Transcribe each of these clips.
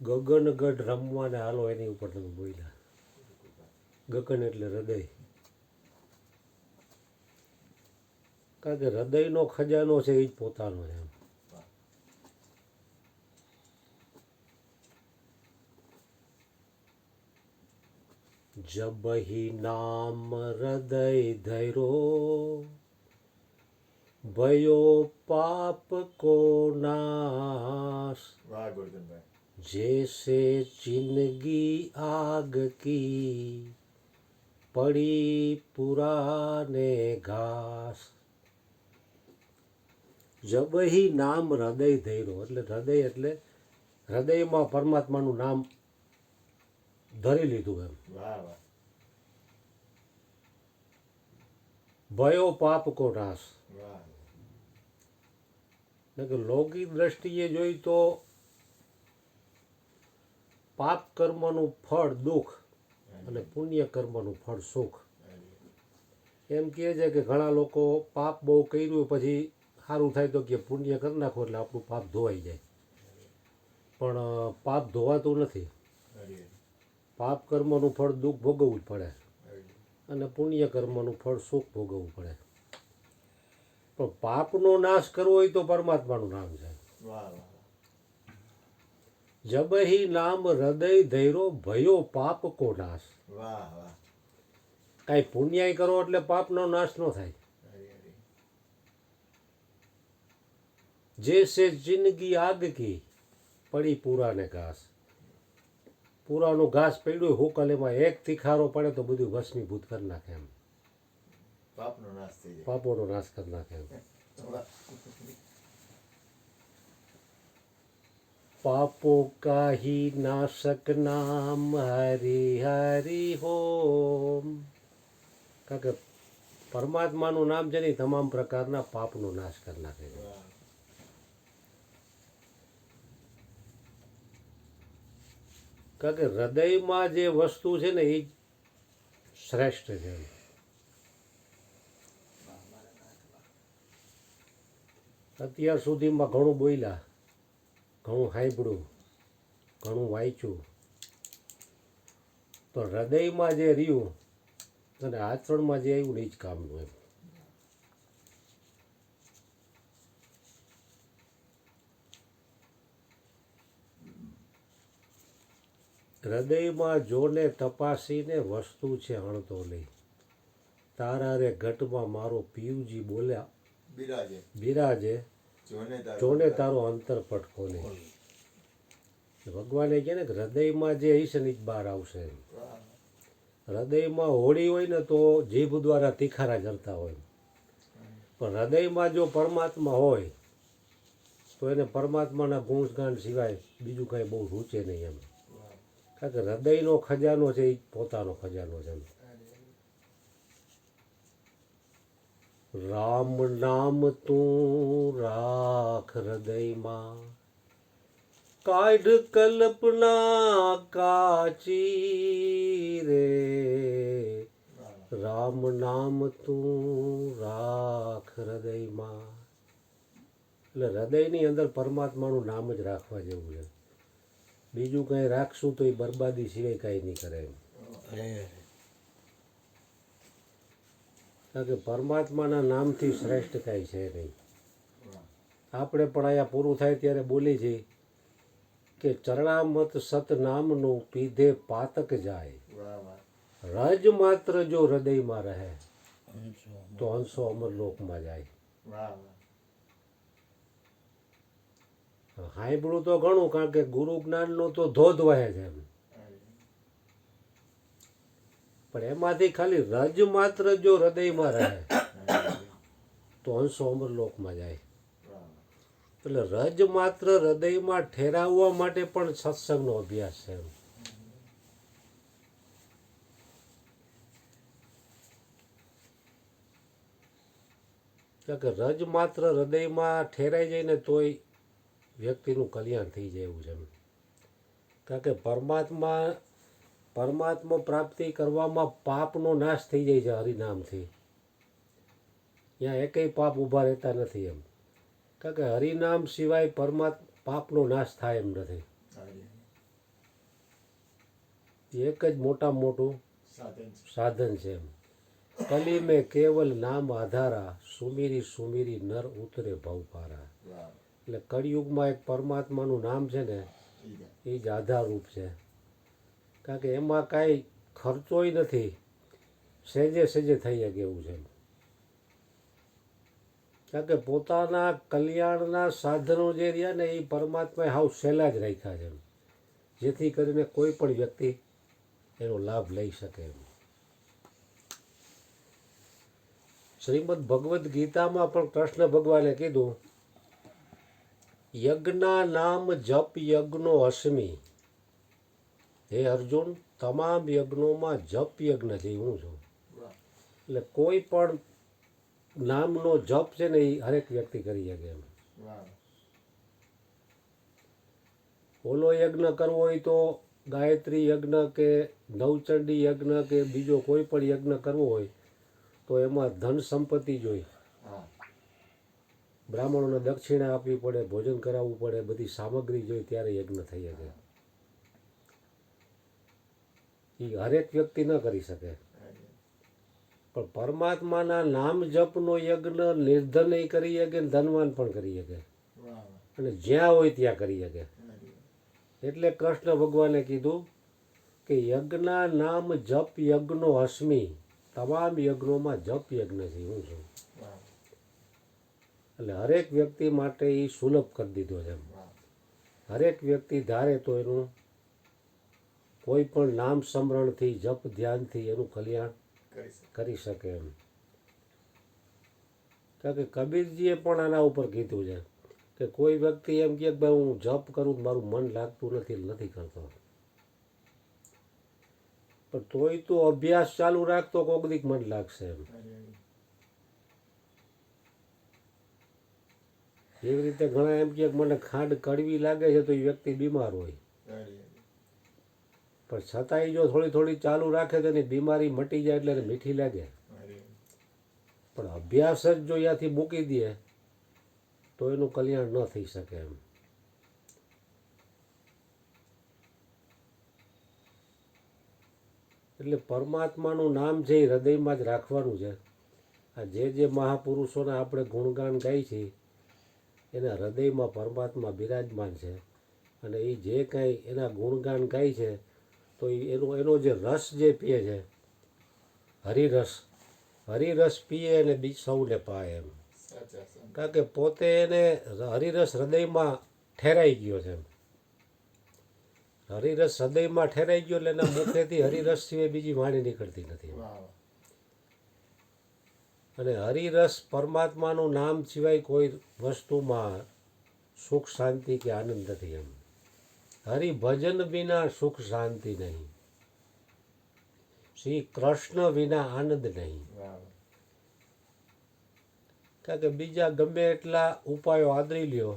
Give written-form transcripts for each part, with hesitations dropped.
ગગનગઢ રમવાને હાલો એની ઉપર તમે બોલ્યા. ગગન એટલે હૃદય. કારણ કે હૃદયનો ખજાનો છે એ જ પોતાનો છે. જબહિ નામ હૃદય ધૈરો भयो पाप को नाश. વાહ ગોરધનભાઈ. जैसे जिंदगी आग की पड़ी पुराने घास. જબહિ નામ હૃદય ધૈરો એટલે હૃદય એટલે હૃદયમાં પરમાત્માનું નામ ધરી લીધું એમ. વાહ વાહ. ભયો પાપ કો નાશ. વાહ. કે લૌકિક દ્રષ્ટિએ જોઈ તો પાપ કર્મનું ફળ દુઃખ અને પુણ્ય કર્મનું ફળ સુખ. એમ કહે છે કે ઘણા લોકો પાપ બહુ કર્યું પછી સારું થાય તો કે પુણ્ય કરી નાખો એટલે આપણું પાપ ધોવાઈ જાય. પણ પાપ ધોવાતું નથી. પાપ કર્મનું ફળ દુઃખ ભોગવવું જ પડે અને પુણ્ય કર્મનું ફળ સુખ ભોગવવું પડે. પણ પાપનો નાશ કરવો હોય તો પરમાત્માનું નામ છે. જબહિ નામ હૃદય ધૈરો ભયો પાપ કો નાશ. કાંઈ પુણ્યાય કરો એટલે પાપનો નાશ ન થાય. જૈસે જિંદગી આગ કી પડી પુરાને ઘાસ. પુરાનું ઘાસ પડ્યું હુકલ એમાં એક તીખારો પડે તો બધું ભસ્મીભૂત કરી નાખે એમ. પાપનો નાશ થઈ જાય. પાપોનો નાશ કરી નાખે એમ. પાપો કા હી નાશક નામ હરિ હરિ હોમ. કારણ કે પરમાત્માનું નામ છે ને તમામ પ્રકારના પાપનો નાશ કરી નાખે છે. કારણ કે હૃદયમાં જે વસ્તુ છે ને એ શ્રેષ્ઠ છે. અત્યાર સુધીમાં ઘણું બોલ્યા, ઘણું સાંભળ્યું, ઘણું વાંચ્યું, તો હૃદયમાં જે રહ્યું અને આચરણમાં જે આવ્યું ને એ જ કામનું એમ. હૃદયમાં જોને તપાસીને વસ્તુ છે અણતો લઈ. તારા રે ઘટમાં મારો પિયુજી બોલ્યા બિરાજે જોને તારો અંતરપટ ખોલે. ભગવાને કહે ને કે હૃદયમાં જે હશે ને જ બહાર આવશે. હૃદયમાં હોળી હોય ને તો જીભ દ્વારા તીખારા કરતા હોય, પણ હૃદયમાં જો પરમાત્મા હોય તો એને પરમાત્માના ગુણગાન સિવાય બીજું કાંઈ બહુ રૂચે નહીં એમ. કારણ કે હૃદયનો ખજાનો છે એ પોતાનો ખજાનો છે. રામ નામ તું રાખ હૃદયમાં કાઢ કલ્પના કાચી રે. રામ નામ તું રાખ હૃદયમાં. એટલે હૃદયની અંદર પરમાત્માનું નામ જ રાખવા જેવું છે. બીજું કંઈ રાખશું તો એ બરબાદી સિવાય કાંઈ નહીં કરે એમ. કારણ કે પરમાત્માના નામથી શ્રેષ્ઠ કાંઈ છે નહીં. આપણે પણ અહીંયા પૂરું થાય ત્યારે બોલી છે કે ચરણામત સતનામનું પીધે પાતક જાય. રજ માત્ર જો હૃદયમાં રહે તો હંસો અમરલોકમાં જાય. સાંભળું તો ઘણું, કારણ કે ગુરુ જ્ઞાનનો તો ધોધ વહે છે એમ. પણ એમાંથી ખાલી રજ માત્ર જો હૃદયમાં રહે તો હંસો અમરલોકમાં જાય. એટલે રજ માત્ર હૃદયમાં ઠેરાવવા માટે પણ સત્સંગનો અભ્યાસ છે. કારણ કે રજ માત્ર હૃદયમાં ઠેરાઈ જાય ને તોય વ્યક્તિનું કલ્યાણ થઈ જાય એવું છે. કારણ કે પરમાત્મા પ્રાપ્તિ કરવામાં પાપનો નાશ થઈ જાય છે હરિનામથી. ત્યાં એકેય પાપ ઊભા રહેતા નથી એમ. કારણ કે હરિનામ સિવાય પાપનો નાશ થાય એમ નથી. એક જ મોટામાં મોટું સાધન છે. સાધન છે એમ. કલી મેં કેવલ નામ આધારા, સુમીરી સુમીરી નર ઉતરે ભવપારા. વાહ. એટલે કળિયુગમાં એક પરમાત્માનું નામ છે ને ઈ જ. એ જ આધારરૂપ છે. કારણ કે એમાં કાંઈ ખર્ચોય નથી, સહેજે સહેજે થઈ શકે એવું છે. કારણ કે પોતાના કલ્યાણના સાધનો જે રહ્યા ને એ પરમાત્માએ હાવ સહેલા જ રાખ્યા છે, જેથી કરીને કોઈ પણ વ્યક્તિ એનો લાભ લઈ શકે એમ. શ્રીમદ ભગવદ્ ગીતામાં પણ કૃષ્ણ ભગવાને કીધું, યજ્ઞા નામ જપ યજ્ઞો અસ્મિ. હે અર્જુન, તમામ યજ્ઞોમાં જપ યજ્ઞ છે હું છું. વાહ. એટલે કોઈ પણ નામનો જપ છે ને એ હરેક વ્યક્તિ કરી શકે એમ. વાહ. ઓલો યજ્ઞ કરવો હોય તો ગાયત્રી યજ્ઞ કે નવચંડી યજ્ઞ કે બીજો કોઈ પણ યજ્ઞ કરવો હોય તો એમાં ધન સંપત્તિ જોઈએ, હા. બ્રાહ્મણોને દક્ષિણા આપવી પડે, ભોજન કરાવવું પડે, બધી સામગ્રી જોઈએ ત્યારે યજ્ઞ થઈ શકે. એ હરેક વ્યક્તિ ન કરી શકે. પણ પરમાત્માના નામ જપનો યજ્ઞ નિર્ધન કરી શકે ને ધનવાન પણ કરી શકે, વાહ. અને જ્યાં હોય ત્યાં કરી શકે. વાહ. એટલે કૃષ્ણ ભગવાને કીધું કે યજ્ઞના નામ જપ યજ્ઞો અસ્મિ. તમામ યજ્ઞોમાં જપ યજ્ઞ છે હું છું. વાહ. એટલે હરેક વ્યક્તિ માટે એ સુલભ કરી દીધો છે એમ. વાહ. હરેક વ્યક્તિ ધારે તો એનું કોઈ પણ નામ સ્મરણથી જપ ધ્યાનથી એનું કલ્યાણ કરી શકે. કરી શકે એમ. કારણ કે કબીરજીએ પણ આના ઉપર કીધું છે કે કોઈ વ્યક્તિ એમ કહે કે ભાઈ હું જપ કરું મારું મન લાગતું નથી કરતો, પણ તોય તો અભ્યાસ ચાલુ રાખતો કોક દીક મન લાગશે એમ. એવી રીતે ઘણા એમ કહે મને ખાંડ કડવી લાગે છે તો એ વ્યક્તિ બીમાર હોય, પણ છતાંય જો થોડી થોડી ચાલુ રાખે તો એની બીમારી મટી જાય એટલે એને મીઠી લાગે. પણ અભ્યાસ જ જો ત્યાંથી મૂકી દે તો એનું કલ્યાણ ન થઈ શકે એમ. એટલે પરમાત્માનું નામ છે એ હૃદયમાં જ રાખવાનું છે. આ જે મહાપુરુષોના આપણે ગુણગાન ગાઈ છીએ એના હૃદયમાં પરમાત્મા બિરાજમાન છે, અને એ જે કાંઈ એના ગુણગાન ગાય છે તો એનો જે રસ જે પીએ છે, હરિરસ, હરિરસ પીએ અને બી સૌને પાય એમ. કારણ કે પોતે એને હરિરસ હૃદયમાં ઠેરાઈ ગયો છે એમ. હરિરસ હૃદયમાં ઠેરાઈ ગયો એટલે એના મુખેથી હરિરસ સિવાય બીજી વાણી નીકળતી નથી. અને હરિરસ પરમાત્માનું નામ સિવાય કોઈ વસ્તુમાં સુખ શાંતિ કે આનંદ નથી એમ. હરિભજન વિના સુખ શાંતિ નહીં, શ્રી કૃષ્ણ વિના આનંદ નહીં. કારણ કે બીજા ગમે એટલા ઉપાયો આદરી લ્યો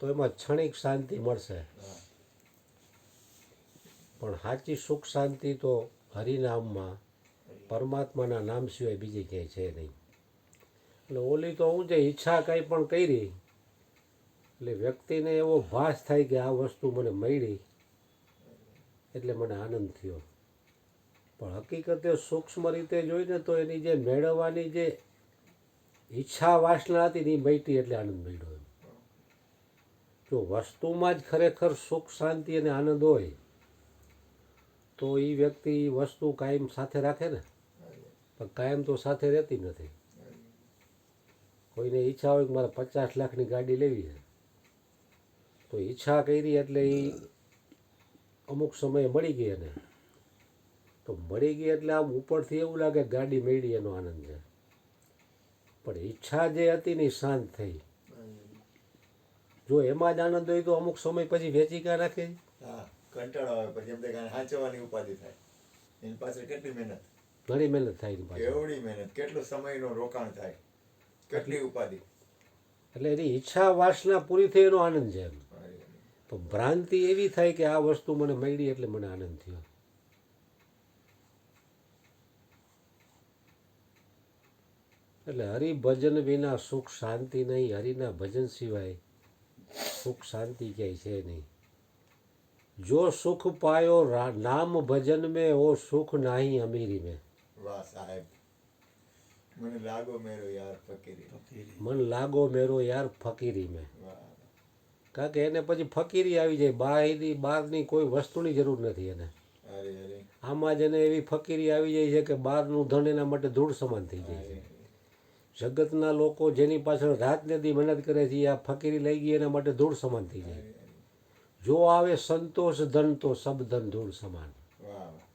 તો એમાં ક્ષણિક શાંતિ મળશે, પણ સાચી સુખ શાંતિ તો હરિનામમાં, પરમાત્માના નામ સિવાય બીજી ક્યાંય છે નહીં. એટલે ઓલી તો હું છે ઈચ્છા કંઈ પણ કરી એટલે વ્યક્તિને એવો ભાસ થાય કે આ વસ્તુ મને મળી એટલે મને આનંદ થયો, પણ હકીકતે સૂક્ષ્મ રીતે જોઈને તો એની જે મેળવવાની જે ઈચ્છા વાસના હતી ને એ મટી એટલે આનંદ મળ્યો. જો વસ્તુમાં જ ખરેખર સુખ શાંતિ અને આનંદ હોય તો એ વ્યક્તિ વસ્તુ કાયમ સાથે રાખે ને, પણ કાયમ તો સાથે રહેતી નથી. કોઈને ઈચ્છા હોય કે મારે 50 લાખની ગાડી લેવી છે તો ઈચ્છા કરી એટલે એ અમુક સમયે મળી ગઈ, એને તો મળી ગઈ એટલે આમ ઉપરથી એવું લાગે ગાડી મળી એનો આનંદ છે, પણ ઈચ્છા જે હતી ને શાંત થઈ. જો એમાં જ આનંદ હોય તો અમુક સમય પછી વેચી કા નાખે. કંટાળો આવે પછી એમ થાય હાંચવાની ઉપાધિ થાય. એની પાછળ કેટલી મહેનત, ઘણી મહેનત થાય એની પાછળ, એવડી મહેનત, કેટલું સમયનું રોકાણ થાય, કેટલી ઉપાધિ. એટલે એની ઈચ્છા વાસના પૂરી થઈ એનો આનંદ છે એમ. તો ભ્રાંતિ એવી થાય કે આ વસ્તુ મને મળી એટલે મને આનંદ થયો. એટલે હરિભજન વિના સુખ શાંતિ નહીં, હરિના ભજન સિવાય સુખ શાંતિ ક્યાંય છે નહીં. जो सुख पायो नाम भजन में वो सुख नाही अमीरी में। વાહ સાહેબ, મને લાગો મેરો યાર ફકીરી. મન લાગો મેરો યાર ફકીરી में। વાહ કારણ કે એને પછી ફકીરી આવી જાય, બહારની કોઈ વસ્તુની જરૂર નથી એને। અરે અરે આમાં જ એને એવી ફકીરી આવી જાય છે કે બહારનું ધન એના માટે ધૂળ સમાન થઈ જાય અરે છે। જગતના લોકો જેની પાછળ રાત ને દી મહેનત કરે છે, આ ફકીરી લઈ ગઈ એના માટે ધૂળ સમાન થઈ જાય। જો આવે સંતોષ ધન તો સબ ધન ધૂળ સમાન। વાહ વાહ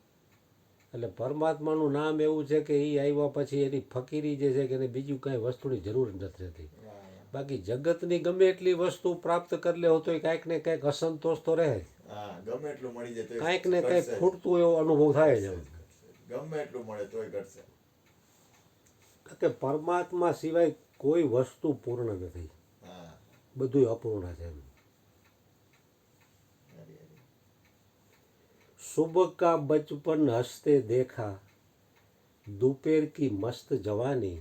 એટલે પરમાત્માનું નામ એવું છે કે એ આવ્યા પછી એની ફકીરી જે છે કે એને બીજું કાંઈ વસ્તુની જરૂર નથી રહેતી। વાહ વાહ. બાકી જગતની ગમે એટલી વસ્તુ પ્રાપ્ત કરી લે તો કાંઈક ને કાંઈક અસંતોષ તો રહે, હા, ગમે એટલું મળી જાય તોય કાંઈક ને કાંઈક ઘટશે જ. ખૂટતું એવો અનુભવ થાય જ એમ। ગમે એટલું મળે તોય ઘટશે. કારણ કે પરમાત્મા સિવાય કોઈ વસ્તુ પૂર્ણ નથી, હા બધું અપૂર્ણ છે એમ। અરે અરે सुबह का बचपन हंसते देखा, दोपहर की मस्त जवानी,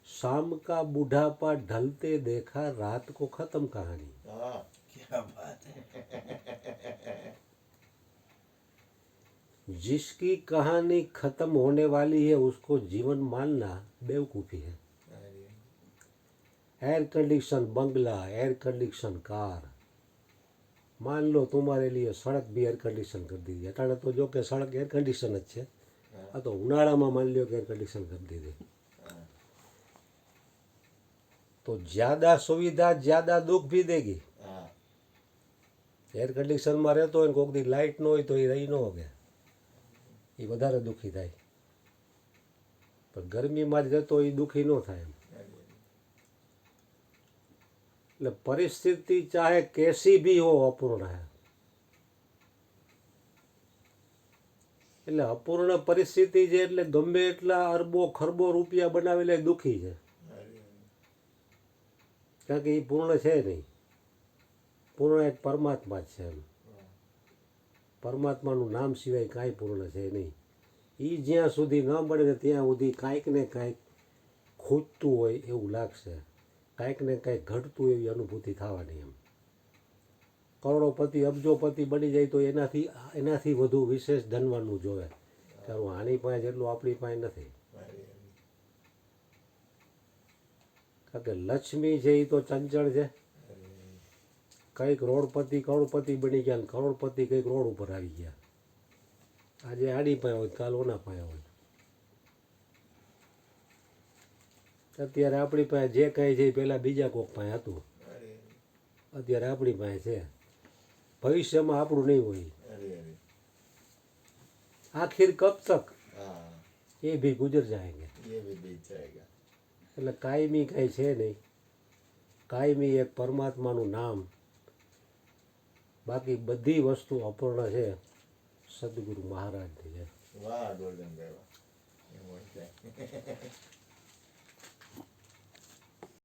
शाम का बूढ़ापा ढलते देखा, रात को खत्म कहानी। હા क्या बात है. जिसकी कहानी खत्म होने वाली है उसको जीवन मानना बेवकूफ़ी है। અરે एयर कंडीशन बंगला, एयर कंडीशन कार, मान लो तुम्हारे लिए सड़क भी एयर कंडीशन कर दी। अटाणे तो जो कि सड़क एयर कंडीशन જ છે, આ તો ઉનાળામાં માની લ્યો કે એર કંડિશન કરી દીધી तो ज़्यादा सुविधा ज़्यादा दुख भी देगी। હા એર કંડિશનમાં રહેતો હોય ને કોઈક દી લાઇટ ન હોય તો એ રહી ન શકે, એ વધારે દુઃખી થાય। પણ ગરમીમાં જ રહેતો એ દુઃખી ન થાય એમ। અરે અરે. એટલે પરિસ્થિતિ ચાહે कैसी भी हो अपूर्ण है। એટલે અપૂર્ણ પરિસ્થિતિ છે એટલે ગમે એટલા અરબો ખરબો રૂપિયા બનાવેલા એ દુઃખી છે, અરે અરે. કારણ કે એ પૂર્ણ છે નહીં। પૂર્ણ એક પરમાત્મા જ છે એમ। વાહ. પરમાત્માનું નામ સિવાય કાંઈ પૂર્ણ છે નહીં। એ જ્યાં સુધી ન મળે ને ત્યાં સુધી કાંઈક ને કાંઈક ખૂટતું હોય એવું લાગશે, કાંઈક ને કાંઈક ઘટતું એવી અનુભૂતિ થવાની એમ। કરોડોપતિ અબજોપતિ બની જાય તો એનાથી વધુ વિશેષ ધનવાનું જોવે, તારું આની પાસે જેટલું આપણી પાસે નથી। અરે અરે. કારણ કે લક્ષ્મી છે એ તો ચંચળ છે। અરે કંઈક રોડપતિ કરોડપતિ બની ગયા ને કરોડપતિ કંઈક રોડ ઉપર આવી ગયા। આજે આડી પાસે હોય કાલ ઓના પાસે હોય। અત્યારે આપણી પાસે જે કાંઈ છે એ પહેલાં બીજા કોક પાસે હતું, અરે અત્યારે આપણી પાસે છે, ભવિષ્યમાં આપણું નહીં હોય। અરે અરે. આખિર કબ તક હા એ ભી ગુજર જાएंगे। ये भी बीत जाएगा. એટલે કાયમી કાંઈ છે નહીં, કાયમી એક પરમાત્માનું નામ, બાકી બધી વસ્તુ અપૂર્ણ છે। સદગુરુ મહારાજની છે। વાહ ગોરધનભાઈ વાહ. એમ હોય છે.